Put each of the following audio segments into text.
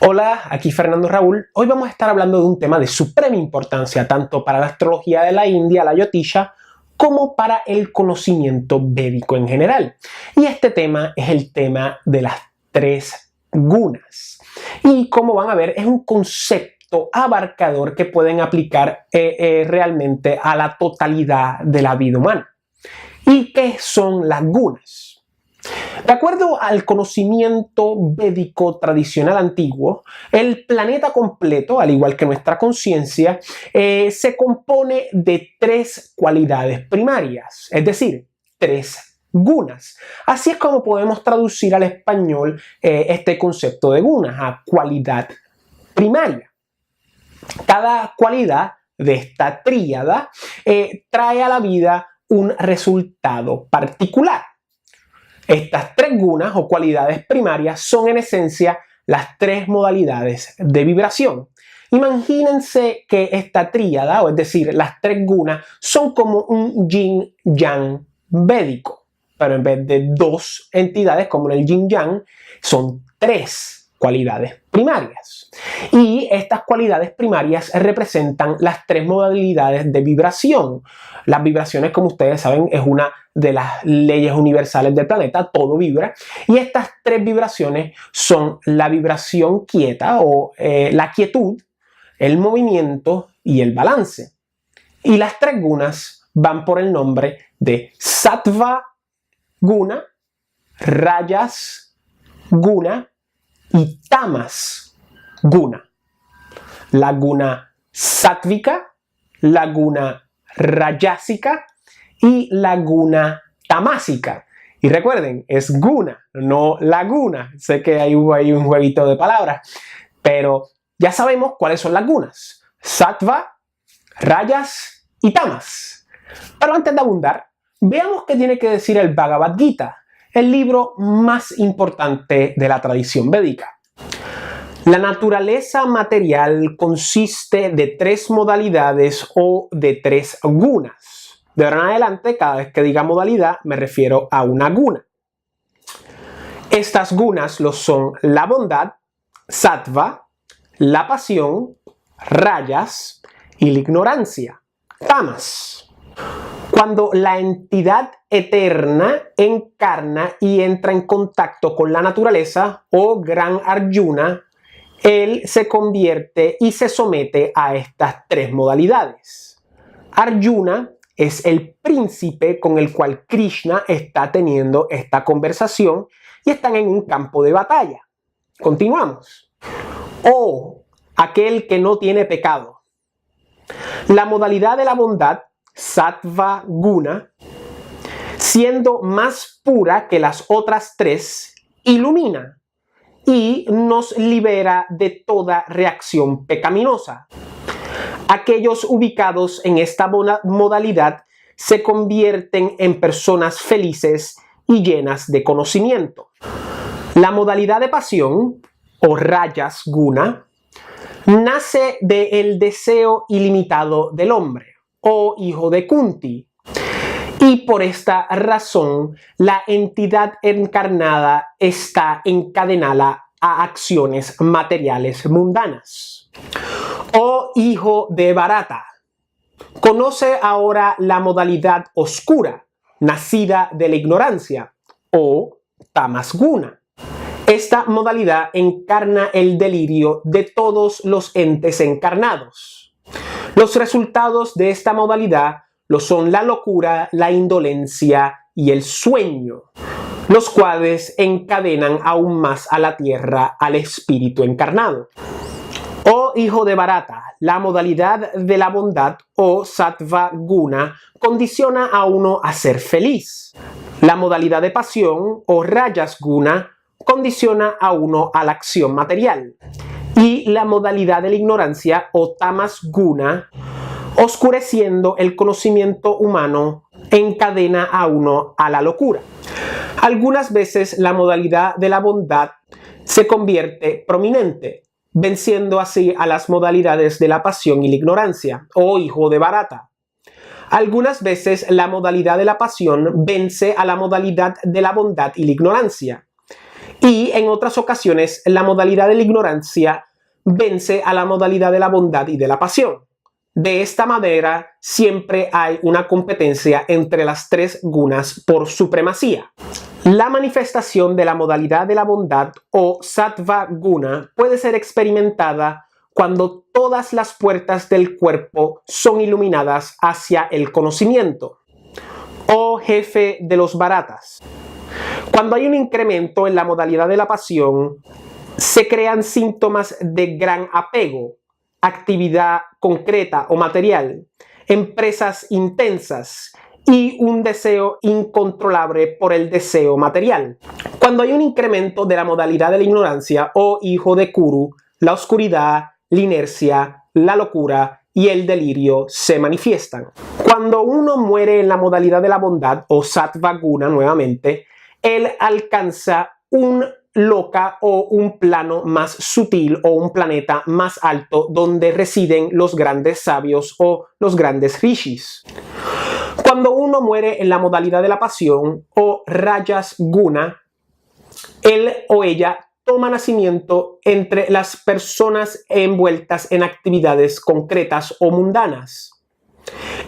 Hola, aquí Fernando Raúl. Hoy vamos a estar hablando de un tema de suprema importancia tanto para la astrología de la India, la Jyotisha, como para el conocimiento védico en general. Y este tema es el tema de las tres gunas. Y como van a ver, es un concepto abarcador que pueden aplicar realmente a la totalidad de la vida humana. ¿Y qué son las gunas? De acuerdo al conocimiento védico tradicional antiguo, el planeta completo, al igual que nuestra conciencia, se compone de tres cualidades primarias, es decir, tres gunas. Así es como podemos traducir al español este concepto de gunas, a cualidad primaria. Cada cualidad de esta tríada trae a la vida un resultado particular. Estas tres gunas o cualidades primarias son en esencia las tres modalidades de vibración. Imagínense que esta tríada, o es decir, las tres gunas, son como un yin-yang védico, pero en vez de dos entidades como en el yin-yang, son tres cualidades primarias. Y estas cualidades primarias representan las tres modalidades de vibración. Las vibraciones, como ustedes saben, es una de las leyes universales del planeta, todo vibra, y estas tres vibraciones son la vibración quieta o la quietud, el movimiento y el balance. Y las tres gunas van por el nombre de Sattva Guna, Rajas Guna y Tamas Guna. La guna sátvica, la guna rayásica y la guna tamásica. Y recuerden, es guna, no laguna. Sé que hay un jueguito de palabras, pero ya sabemos cuáles son las gunas: sattva, rayas y tamas. Pero antes de abundar, veamos qué tiene que decir el Bhagavad Gita, el libro más importante de la tradición védica. La naturaleza material consiste de tres modalidades o de tres gunas. De ahora en adelante, cada vez que diga modalidad, me refiero a una guna. Estas gunas lo son la bondad, sattva, la pasión, rayas y la ignorancia, tamas. Cuando la entidad eterna encarna y entra en contacto con la naturaleza, oh gran Arjuna, él se convierte y se somete a estas tres modalidades. Arjuna es el príncipe con el cual Krishna está teniendo esta conversación y están en un campo de batalla. Continuamos. Oh, aquel que no tiene pecado. La modalidad de la bondad, Sattva Guna, siendo más pura que las otras tres, ilumina y nos libera de toda reacción pecaminosa. Aquellos ubicados en esta modalidad se convierten en personas felices y llenas de conocimiento. La modalidad de pasión, o Rajas Guna, nace del deseo ilimitado del hombre, oh hijo de Kunti. Y por esta razón, la entidad encarnada está encadenada a acciones materiales mundanas. Oh hijo de Bharata, conoce ahora la modalidad oscura, nacida de la ignorancia, o Tamas Guna. Esta modalidad encarna el delirio de todos los entes encarnados. Los resultados de esta modalidad lo son la locura, la indolencia y el sueño, los cuales encadenan aún más a la tierra al espíritu encarnado. Oh hijo de Bharata, la modalidad de la bondad o Sattva Guna condiciona a uno a ser feliz. La modalidad de pasión o Rajas Guna condiciona a uno a la acción material. Y la modalidad de la ignorancia o Tamas Guna, oscureciendo el conocimiento humano, encadena a uno a la locura. Algunas veces la modalidad de la bondad se convierte prominente, venciendo así a las modalidades de la pasión y la ignorancia, oh hijo de Bharata. Algunas veces la modalidad de la pasión vence a la modalidad de la bondad y la ignorancia. Y en otras ocasiones, la modalidad de la ignorancia vence a la modalidad de la bondad y de la pasión. De esta manera, siempre hay una competencia entre las tres gunas por supremacía. La manifestación de la modalidad de la bondad o sattva guna puede ser experimentada cuando todas las puertas del cuerpo son iluminadas hacia el conocimiento. Oh jefe de los bharatas. Cuando hay un incremento en la modalidad de la pasión, se crean síntomas de gran apego, actividad concreta o material, empresas intensas y un deseo incontrolable por el deseo material. Cuando hay un incremento de la modalidad de la ignorancia, oh hijo de Kuru, la oscuridad, la inercia, la locura y el delirio se manifiestan. Cuando uno muere en la modalidad de la bondad o sattva guna nuevamente, él alcanza un loka o un plano más sutil o un planeta más alto donde residen los grandes sabios o los grandes rishis. Cuando uno muere en la modalidad de la pasión o rajas guna, él o ella toma nacimiento entre las personas envueltas en actividades concretas o mundanas.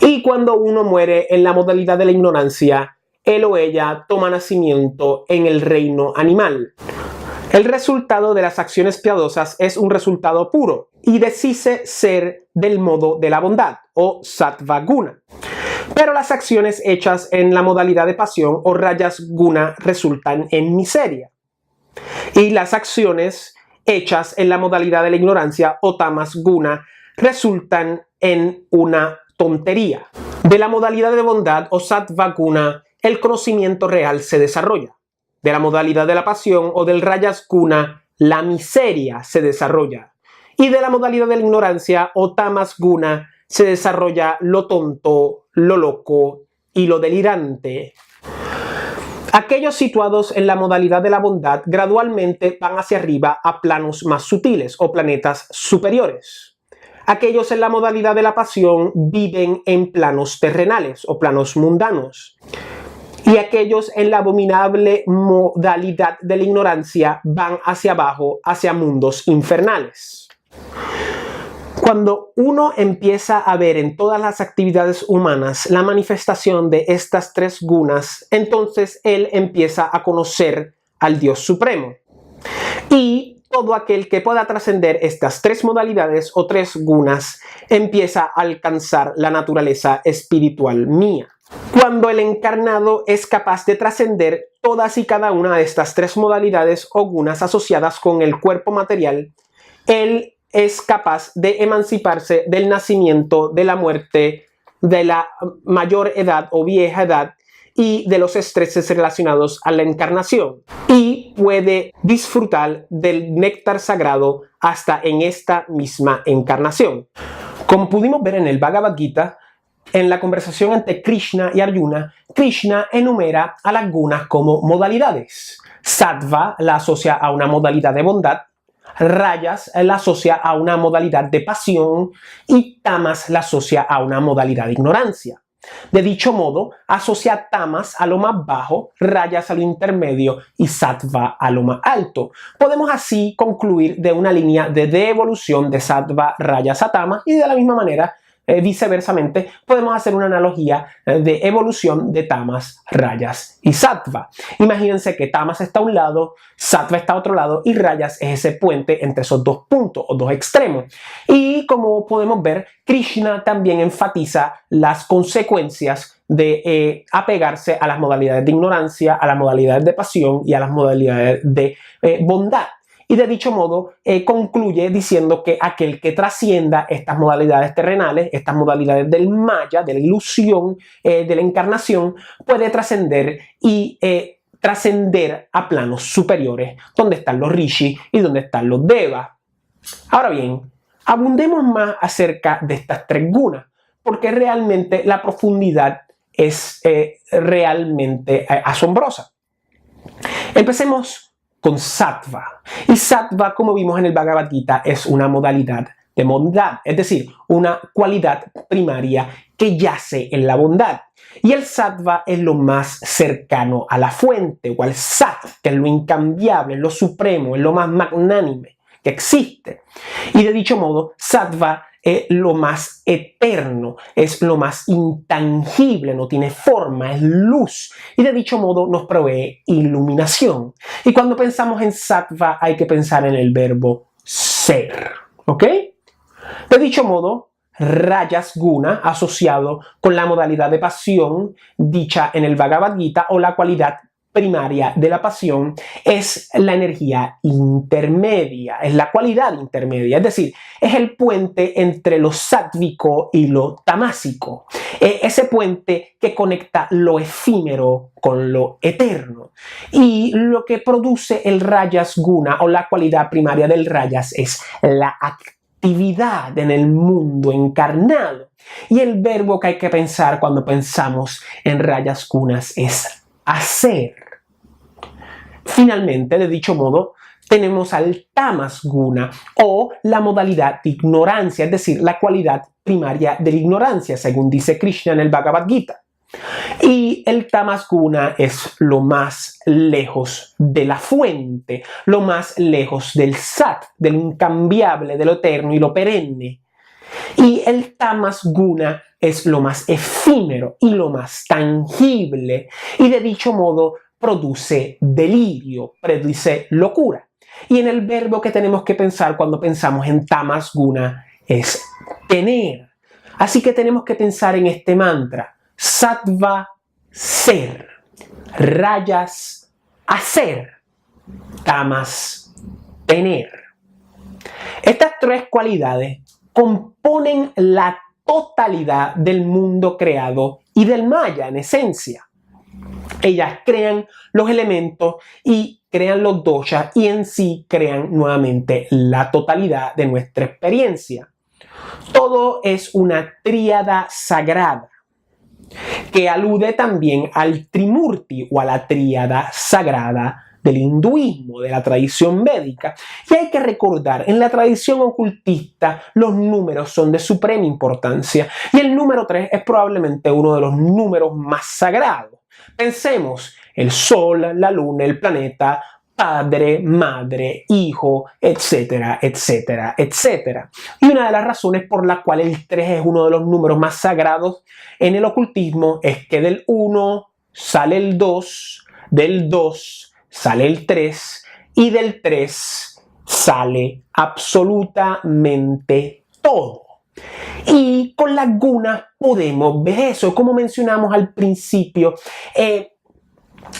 Y cuando uno muere en la modalidad de la ignorancia, él o ella toma nacimiento en el reino animal. El resultado de las acciones piadosas es un resultado puro y decise ser del modo de la bondad o sattva guna. Pero las acciones hechas en la modalidad de pasión o rajas guna resultan en miseria. Y las acciones hechas en la modalidad de la ignorancia o tamas guna resultan en una tontería. De la modalidad de bondad o sattva guna, el conocimiento real se desarrolla. De la modalidad de la pasión o del rajas guna, la miseria se desarrolla. Y de la modalidad de la ignorancia o tamas guna, se desarrolla lo tonto, lo loco y lo delirante. Aquellos situados en la modalidad de la bondad gradualmente van hacia arriba a planos más sutiles o planetas superiores. Aquellos en la modalidad de la pasión viven en planos terrenales o planos mundanos. Y aquellos en la abominable modalidad de la ignorancia van hacia abajo, hacia mundos infernales. Cuando uno empieza a ver en todas las actividades humanas la manifestación de estas tres gunas, entonces él empieza a conocer al Dios Supremo. Y todo aquel que pueda trascender estas tres modalidades o tres gunas empieza a alcanzar la naturaleza espiritual mía. Cuando el encarnado es capaz de trascender todas y cada una de estas tres modalidades o gunas asociadas con el cuerpo material, él es capaz de emanciparse del nacimiento, de la muerte, de la mayor edad o vieja edad y de los estreses relacionados a la encarnación. Y puede disfrutar del néctar sagrado hasta en esta misma encarnación. Como pudimos ver en el Bhagavad Gita, en la conversación entre Krishna y Arjuna, Krishna enumera a las gunas como modalidades. Sattva la asocia a una modalidad de bondad, Rajas la asocia a una modalidad de pasión y Tamas la asocia a una modalidad de ignorancia. De dicho modo, asocia Tamas a lo más bajo, Rajas a lo intermedio y Sattva a lo más alto. Podemos así concluir de una línea de devolución de Sattva, Rajas a Tamas y de la misma manera viceversamente, podemos hacer una analogía de evolución de Tamas, Rajas y Sattva. Imagínense que Tamas está a un lado, Sattva está a otro lado y Rajas es ese puente entre esos dos puntos o dos extremos. Y como podemos ver, Krishna también enfatiza las consecuencias de apegarse a las modalidades de ignorancia, a las modalidades de pasión y a las modalidades de bondad. Y de dicho modo concluye diciendo que aquel que trascienda estas modalidades terrenales, estas modalidades del maya, de la ilusión, de la encarnación, puede trascender y trascender a planos superiores, donde están los rishis y donde están los devas. Ahora bien, abundemos más acerca de estas tres gunas, porque realmente la profundidad es realmente asombrosa. Empecemos con sattva. Y sattva, como vimos en el Bhagavad Gita, es una modalidad de bondad, es decir, una cualidad primaria que yace en la bondad. Y el sattva es lo más cercano a la fuente, o al sat, que es lo incambiable, es lo supremo, es lo más magnánime que existe. Y de dicho modo, sattva es lo más eterno, es lo más intangible, no tiene forma, es luz. Y de dicho modo nos provee iluminación. Y cuando pensamos en sattva hay que pensar en el verbo ser, ¿ok? De dicho modo, Rajas Guna, asociado con la modalidad de pasión dicha en el Bhagavad Gita, o la cualidad primaria de la pasión, es la energía intermedia, es la cualidad intermedia, es decir, es el puente entre lo sátvico y lo tamásico, ese puente que conecta lo efímero con lo eterno. Y lo que produce el Rajas Guna, o la cualidad primaria del Rajas, es la actividad en el mundo encarnado. Y el verbo que hay que pensar cuando pensamos en Rajas Gunas es hacer. Finalmente, de dicho modo, tenemos al Tamas Guna, o la modalidad de ignorancia, es decir, la cualidad primaria de la ignorancia, según dice Krishna en el Bhagavad Gita. Y el Tamas Guna es lo más lejos de la fuente, lo más lejos del sat, del incambiable, de lo eterno y lo perenne. Y el Tamas Guna es lo más efímero y lo más tangible, y de dicho modo produce delirio, produce locura. Y en el verbo que tenemos que pensar cuando pensamos en Tamas Guna es tener. Así que tenemos que pensar en este mantra: Sattva, ser; Rajas, hacer; Tamas, tener. Estas tres cualidades componen la totalidad del mundo creado y del Maya en esencia. Ellas crean los elementos y crean los doshas, y en sí crean nuevamente la totalidad de nuestra experiencia. Todo es una tríada sagrada que alude también al Trimurti, o a la tríada sagrada del hinduismo, de la tradición védica. Y hay que recordar, en la tradición ocultista los números son de suprema importancia, y el número 3 es probablemente uno de los números más sagrados. Pensemos: el sol, la luna, el planeta, padre, madre, hijo, etcétera, etcétera, etcétera. Y una de las razones por la cual el 3 es uno de los números más sagrados en el ocultismo es que del 1 sale el 2, del 2 sale el 3, y del 3 sale absolutamente todo. Y con las gunas podemos ver eso. Como mencionamos al principio,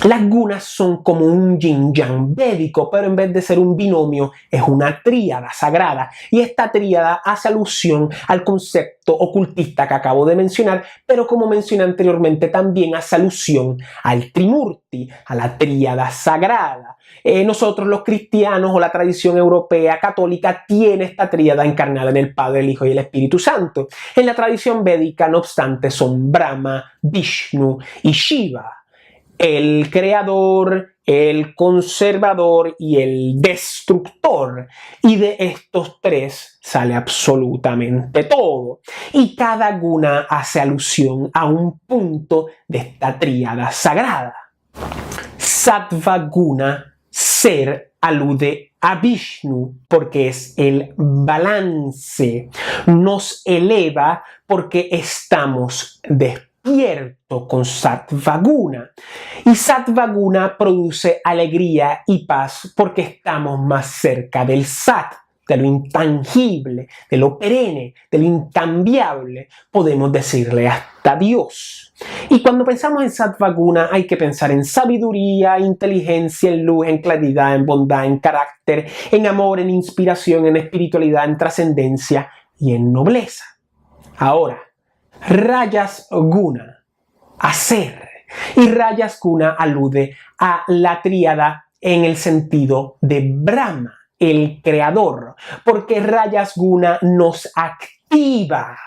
las gunas son como un yin-yang védico, pero en vez de ser un binomio, es una tríada sagrada. Y esta tríada hace alusión al concepto ocultista que acabo de mencionar, pero como mencioné anteriormente, también hace alusión al Trimurti, a la tríada sagrada. Nosotros los cristianos, o la tradición europea católica, tiene esta tríada encarnada en el Padre, el Hijo y el Espíritu Santo. En la tradición védica, no obstante, son Brahma, Vishnu y Shiva: el creador, el conservador y el destructor. Y de estos tres sale absolutamente todo. Y cada guna hace alusión a un punto de esta tríada sagrada. Sattva Guna, ser, alude a Vishnu porque es el balance. Nos eleva porque estamos despiertos con Sattva Guna. Y Sattva Guna produce alegría y paz porque estamos más cerca del Sat, de lo intangible, de lo perenne, de lo incambiable. Podemos decirle hasta Dios. Y cuando pensamos en Sattva Guna hay que pensar en sabiduría, inteligencia, en luz, en claridad, en bondad, en carácter, en amor, en inspiración, en espiritualidad, en trascendencia y en nobleza. Ahora, Rajas Guna, hacer. Y Rajas Guna alude a la tríada en el sentido de Brahma, el creador, porque Rajas Guna nos activa.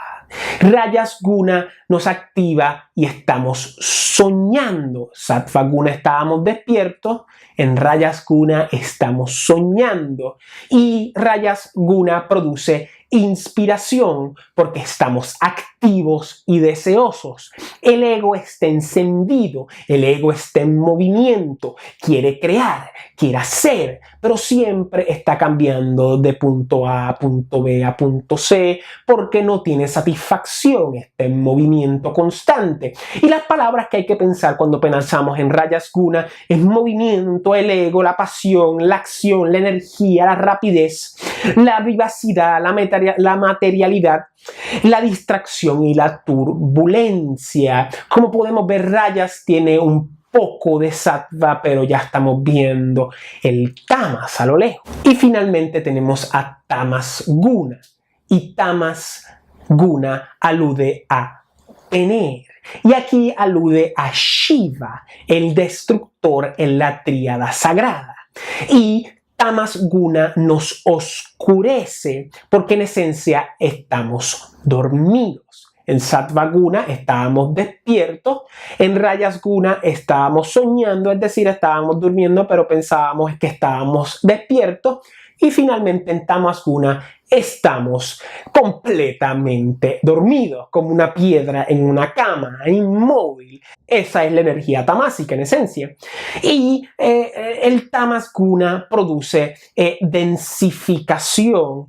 Rajas Guna nos activa y estamos soñando. Sattva Guna estábamos despiertos, en Rajas Guna estamos soñando. Y Rajas Guna produce inspiración porque estamos activos y deseosos. El ego está encendido, el ego está en movimiento, quiere crear, quiere hacer, pero siempre está cambiando de punto A a punto B a punto C porque no tiene satisfacción, está en movimiento constante. Y las palabras que hay que pensar cuando pensamos en Rajas Guna es movimiento, el ego, la pasión, la acción, la energía, la rapidez, la vivacidad, la materialidad, la distracción y la turbulencia. Como podemos ver, Rajas tiene un poco de sattva, pero ya estamos viendo el tamas a lo lejos. Y finalmente tenemos a tamas guna. Y tamas guna alude a tener. Y aquí alude a Shiva, el destructor en la tríada sagrada. Y tamas guna nos oscurece porque en esencia estamos dormidos. En sattva guna estábamos despiertos, en rajas guna estábamos soñando, es decir, estábamos durmiendo pero pensábamos que estábamos despiertos. Y finalmente en tamas guna estamos completamente dormidos, como una piedra en una cama, inmóvil. Esa es la energía tamásica en esencia. Y el tamas guna produce densificación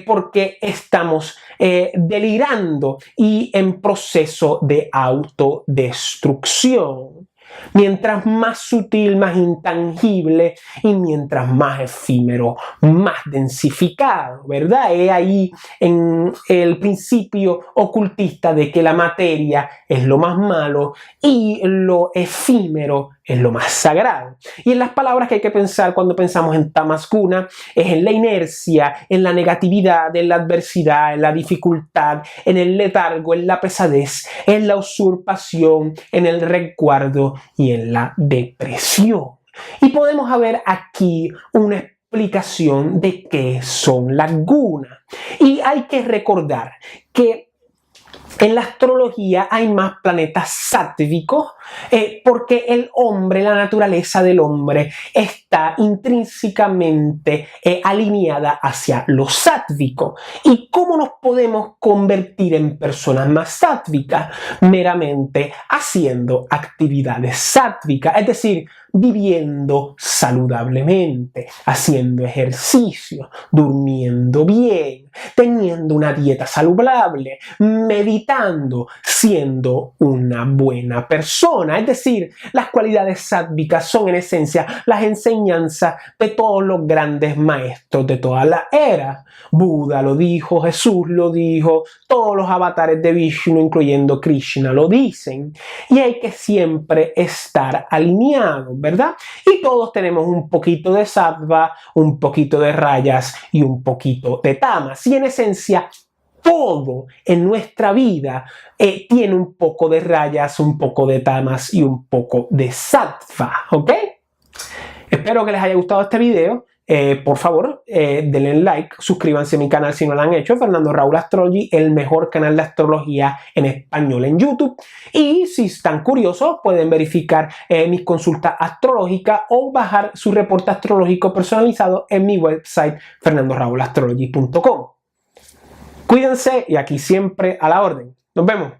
porque estamos delirando y en proceso de autodestrucción. Mientras más sutil, más intangible y mientras más efímero, más densificado, ¿verdad? Es ahí en el principio ocultista de que la materia es lo más malo y lo efímero es lo más sagrado. Y en las palabras que hay que pensar cuando pensamos en tamas guna es en la inercia, en la negatividad, en la adversidad, en la dificultad, en el letargo, en la pesadez, en la usurpación, en el resguardo y en la depresión. Y podemos ver aquí una explicación de qué son las gunas. Y hay que recordar que en la astrología hay más planetas sáttvicos porque el hombre, la naturaleza del hombre está intrínsecamente alineada hacia lo sáttvico. ¿Y cómo nos podemos convertir en personas más sáttvicas? Meramente haciendo actividades sáttvicas, es decir, viviendo saludablemente, haciendo ejercicio, durmiendo bien, teniendo una dieta saludable, meditando, siendo una buena persona. Es decir, las cualidades sáttvicas son en esencia las enseñanzas de todos los grandes maestros de toda la era. Buda lo dijo, Jesús lo dijo, todos los avatares de Vishnu, incluyendo Krishna, lo dicen. Y hay que siempre estar alineados, ¿verdad? Y todos tenemos un poquito de sattva, un poquito de rajas y un poquito de tamas. Y en esencia, todo en nuestra vida tiene un poco de rajas, un poco de tamas y un poco de sattva, ¿ok? Espero que les haya gustado este video. Por favor, denle like, suscríbanse a mi canal si no lo han hecho. Fernando Raúl Astrology, el mejor canal de astrología en español en YouTube. Y si están curiosos, pueden verificar mis consultas astrológicas o bajar su reporte astrológico personalizado en mi website fernandoraulastrology.com. Cuídense y aquí siempre a la orden. Nos vemos.